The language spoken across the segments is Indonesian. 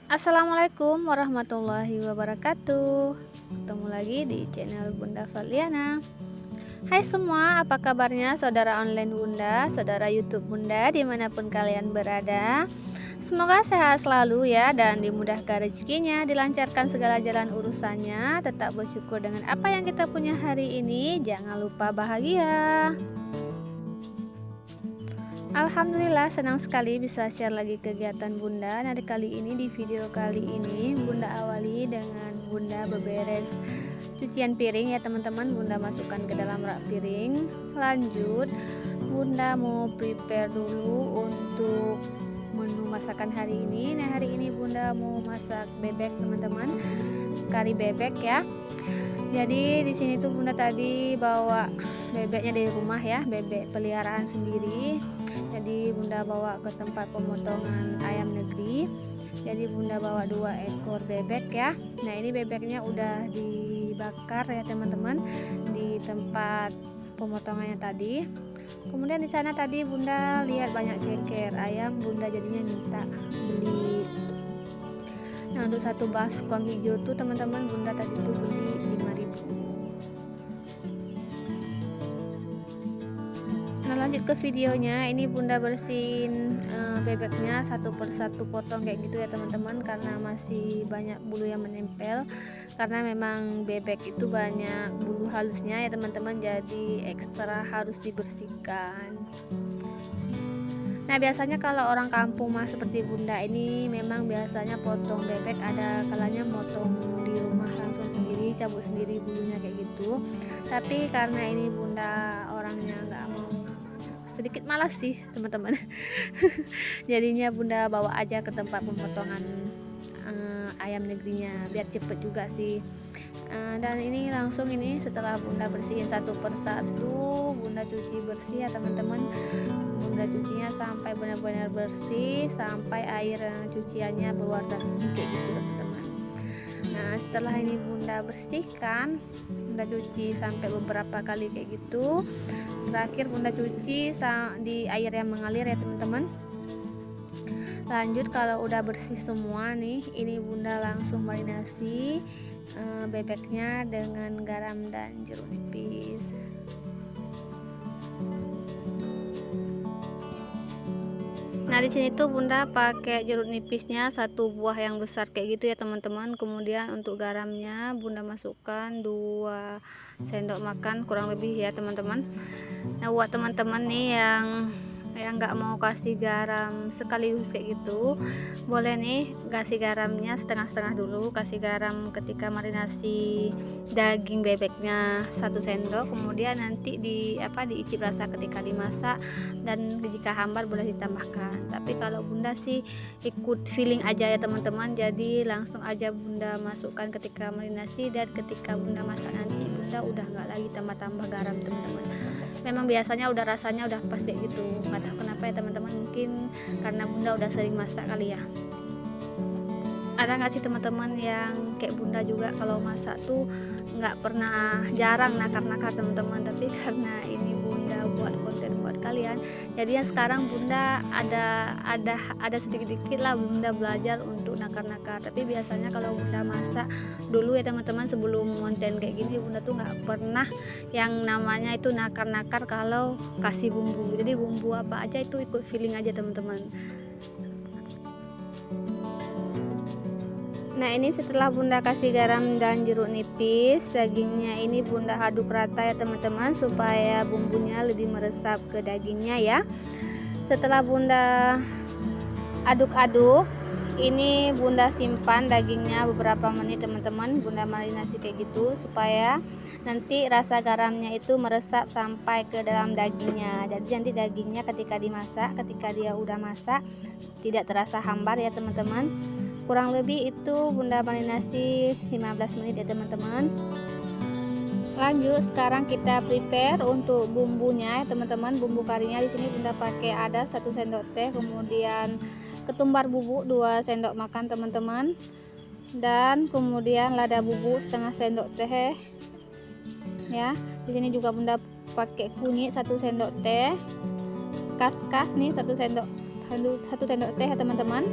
Assalamualaikum warahmatullahi wabarakatuh. Ketemu lagi di channel Bunda Valiana. Hai semua, apa kabarnya saudara online Bunda, saudara YouTube Bunda dimanapun kalian berada. Semoga sehat selalu ya, dan dimudahkan rezekinya, dilancarkan segala jalan urusannya. Tetap bersyukur dengan apa yang kita punya hari ini. Jangan lupa bahagia. Alhamdulillah, senang sekali bisa share lagi kegiatan Bunda. Nah, kali ini di video kali ini Bunda awali dengan Bunda beberes cucian piring ya teman-teman. Bunda masukkan ke dalam rak piring. Lanjut Bunda mau prepare dulu untuk menu masakan hari ini. Nah, hari ini Bunda mau masak bebek teman-teman, kari bebek ya. Jadi di sini tuh Bunda tadi bawa bebeknya dari rumah ya, bebek peliharaan sendiri. Jadi Bunda bawa ke tempat pemotongan ayam negeri. Jadi Bunda bawa 2 ekor bebek ya. Nah, ini bebeknya udah dibakar ya teman-teman di tempat pemotongannya tadi. Kemudian di sana tadi Bunda lihat banyak ceker ayam, Bunda jadinya minta beli. Nah, untuk satu baskom hijau tuh teman-teman Bunda tadi tuh beli 5.000. Nah, lanjut ke videonya. Ini Bunda bersihin bebeknya satu persatu, potong kayak gitu ya teman-teman, karena masih banyak bulu yang menempel. Karena memang bebek itu banyak bulu halusnya ya teman-teman, jadi ekstra harus dibersihkan. Nah, biasanya kalau orang kampung mah seperti Bunda ini memang biasanya potong bebek ada kalanya motong di rumah langsung sendiri, cabut sendiri bulunya kayak gitu. Tapi karena ini Bunda orangnya nggak mau, sedikit malas sih teman-teman. Jadinya Bunda bawa aja ke tempat pemotongan ayam negerinya biar cepet juga sih. Dan ini langsung ini setelah Bunda bersihin satu persatu, Bunda cuci bersih ya teman-teman. Bunda cucinya sampai benar-benar bersih, sampai air cuciannya berwarna putih kayak gitu teman-teman. Nah, setelah ini Bunda bersihkan, Bunda cuci sampai beberapa kali kayak gitu. Terakhir Bunda cuci di air yang mengalir ya teman-teman. Lanjut kalau udah bersih semua nih, ini Bunda langsung marinasi bebeknya dengan garam dan jeruk nipis. Nah, di sini tuh Bunda pakai jeruk nipisnya 1 buah yang besar kayak gitu ya teman-teman. Kemudian untuk garamnya Bunda masukkan 2 sendok makan kurang lebih ya teman-teman. Nah, buat teman-teman nih yang nggak mau kasih garam sekaligus kayak gitu, boleh nih kasih garamnya setengah-setengah dulu. Kasih garam ketika marinasi daging bebeknya 1 sendok, kemudian nanti diicip rasa ketika dimasak, dan jika hambar boleh ditambahkan. Tapi kalau Bunda sih ikut feeling aja ya teman-teman, jadi langsung aja Bunda masukkan ketika marinasi, dan ketika Bunda masak nanti Bunda udah nggak lagi tambah-tambah garam teman-teman. Memang biasanya udah rasanya udah pas kayak gitu, nggak tahu kenapa ya teman-teman, mungkin karena Bunda udah sering masak kali ya. Ada nggak sih teman-teman yang kayak Bunda juga kalau masak tuh nggak pernah, jarang nakar-nakar teman-teman, tapi karena ini Bunda buat konten buat kalian, jadi sekarang Bunda ada sedikit-sedikit lah Bunda belajar untuk nakar-nakar. Tapi biasanya kalau Bunda masak dulu ya teman-teman, sebelum konten kayak gini, Bunda tuh nggak pernah yang namanya itu nakar-nakar kalau kasih bumbu. Jadi bumbu apa aja itu ikut feeling aja teman-teman. Nah, ini setelah Bunda kasih garam dan jeruk nipis, dagingnya ini Bunda aduk rata ya teman-teman, supaya bumbunya lebih meresap ke dagingnya ya. Setelah Bunda aduk-aduk, ini Bunda simpan dagingnya beberapa menit teman-teman. Bunda marinasi kayak gitu supaya nanti rasa garamnya itu meresap sampai ke dalam dagingnya. Jadi nanti dagingnya ketika dimasak, ketika dia udah masak, tidak terasa hambar ya teman-teman. Kurang lebih itu Bunda marinasi 15 menit ya teman-teman. Lanjut sekarang kita prepare untuk bumbunya ya teman-teman. Bumbu karinya di sini Bunda pakai ada 1 sendok teh, kemudian ketumbar bubuk 2 sendok makan teman-teman, dan kemudian lada bubuk setengah sendok teh ya. Di sini juga Bunda pakai kunyit 1 sendok teh, kas-kas nih, satu sendok teh ya teman-teman.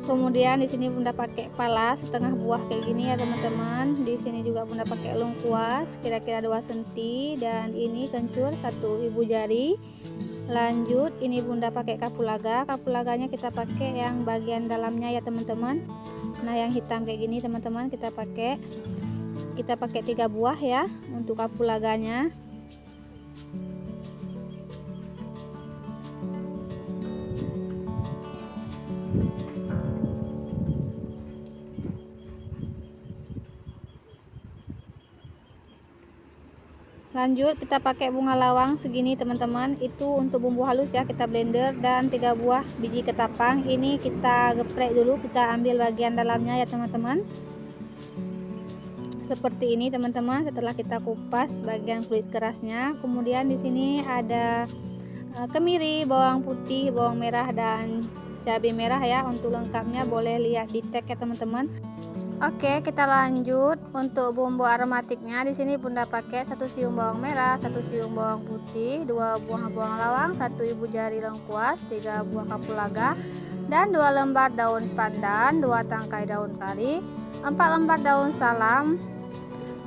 Kemudian di sini Bunda pakai pala setengah buah kayak gini ya teman-teman. Di sini juga Bunda pakai lengkuas kira-kira 2 cm, dan ini kencur 1 ibu jari. Lanjut ini Bunda pakai kapulaga. Kapulaganya kita pakai yang bagian dalamnya ya teman-teman. Nah, yang hitam kayak gini teman-teman kita pakai 3 buah ya untuk kapulaganya. Lanjut kita pakai bunga lawang segini teman-teman, itu untuk bumbu halus ya, kita blender. Dan 3 buah biji ketapang, ini kita geprek dulu, kita ambil bagian dalamnya ya teman-teman, seperti ini teman-teman. Setelah kita kupas bagian kulit kerasnya, kemudian di sini ada kemiri, bawang putih, bawang merah, dan cabai merah ya. Untuk lengkapnya boleh lihat di tag ya teman-teman. Oke, kita lanjut untuk bumbu aromatiknya. Di sini Bunda pakai 1 siung bawang merah, 1 siung bawang putih, 2 buah bawang lawang, 1 ibu jari lengkuas, 3 buah kapulaga, dan 2 lembar daun pandan, 2 tangkai daun kari, 4 lembar daun salam.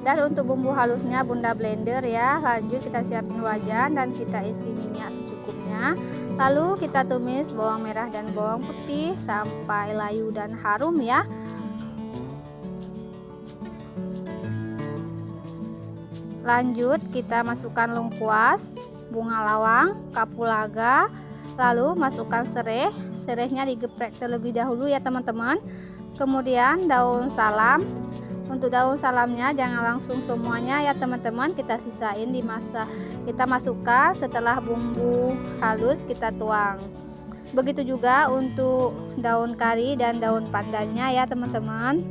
Dan untuk bumbu halusnya Bunda blender ya. Lanjut kita siapin wajan dan kita isi minyak secukupnya. Lalu kita tumis bawang merah dan bawang putih sampai layu dan harum ya. Lanjut kita masukkan lengkuas, bunga lawang, kapulaga, lalu masukkan serai. Serainya digeprek terlebih dahulu ya teman-teman. Kemudian daun salam. Untuk daun salamnya jangan langsung semuanya ya teman-teman, kita sisain kita masukkan setelah bumbu halus kita tuang. Begitu juga untuk daun kari dan daun pandannya ya teman-teman.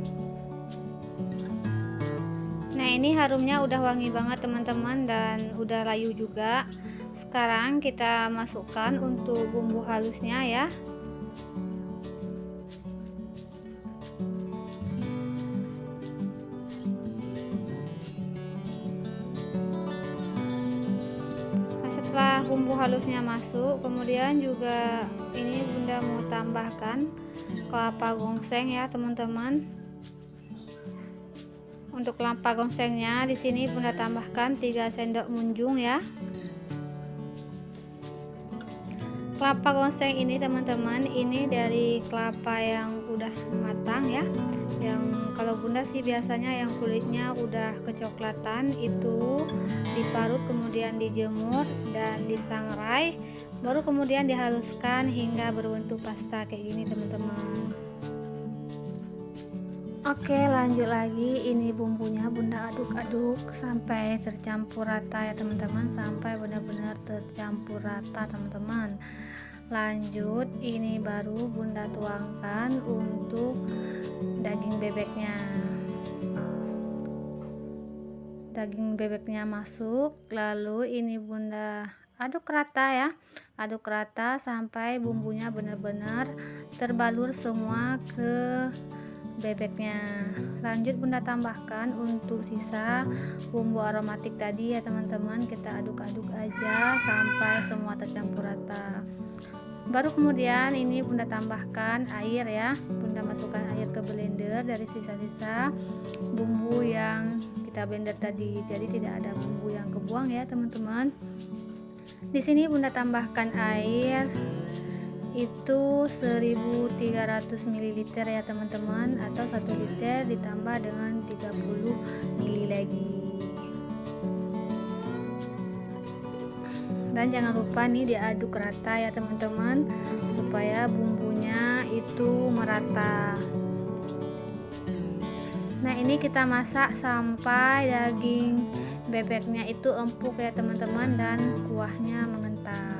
Nah, ini harumnya udah wangi banget teman-teman, dan udah layu juga. Sekarang kita masukkan untuk bumbu halusnya ya. Nah, setelah bumbu halusnya masuk, kemudian juga ini Bunda mau tambahkan kelapa gongseng ya teman-teman. Untuk kelapa gongsengnya di sini Bunda tambahkan 3 sendok munjung ya. Kelapa gongseng ini teman-teman, ini dari kelapa yang udah matang ya. Yang kalau Bunda sih biasanya yang kulitnya udah kecoklatan itu diparut, kemudian dijemur dan disangrai, baru kemudian dihaluskan hingga berbentuk pasta kayak gini teman-teman. Oke, lanjut lagi. Ini bumbunya Bunda aduk-aduk sampai tercampur rata ya teman-teman, sampai benar-benar tercampur rata teman-teman. Lanjut ini baru Bunda tuangkan untuk daging bebeknya. Daging bebeknya masuk, lalu ini Bunda aduk rata ya. Aduk rata sampai bumbunya benar-benar terbalur semua ke bebeknya. Lanjut Bunda tambahkan untuk sisa bumbu aromatik tadi ya teman-teman, kita aduk-aduk aja sampai semua tercampur rata. Baru kemudian ini Bunda tambahkan air ya. Bunda masukkan air ke blender dari sisa-sisa bumbu yang kita blender tadi, jadi tidak ada bumbu yang kebuang ya teman-teman. Di sini Bunda tambahkan air itu 1300 ml ya teman-teman, atau 1 liter ditambah dengan 30 ml lagi. Dan jangan lupa nih diaduk rata ya teman-teman, supaya bumbunya itu merata. Nah, ini kita masak sampai daging bebeknya itu empuk ya teman-teman, dan kuahnya mengental.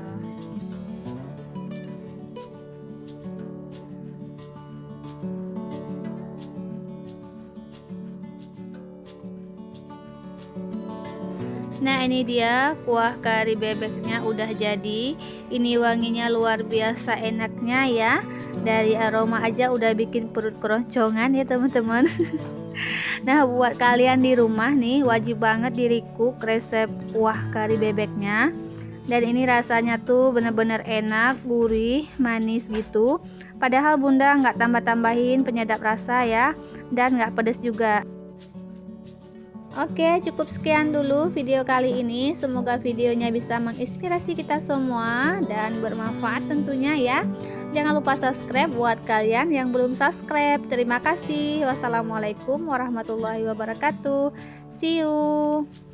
Nah, ini dia kuah kari bebeknya udah jadi. Ini wanginya luar biasa enaknya ya. Dari aroma aja udah bikin perut keroncongan ya teman-teman. Nah, buat kalian di rumah nih wajib banget di recook resep kuah kari bebeknya. Dan ini rasanya tuh bener-bener enak, gurih, manis gitu. Padahal bunda nggak tambah-tambahin penyedap rasa ya, dan nggak pedas juga. Oke, cukup sekian dulu video kali ini. Semoga videonya bisa menginspirasi kita semua dan bermanfaat tentunya ya. Jangan lupa subscribe buat kalian yang belum subscribe. Terima kasih. Wassalamualaikum warahmatullahi wabarakatuh. See you.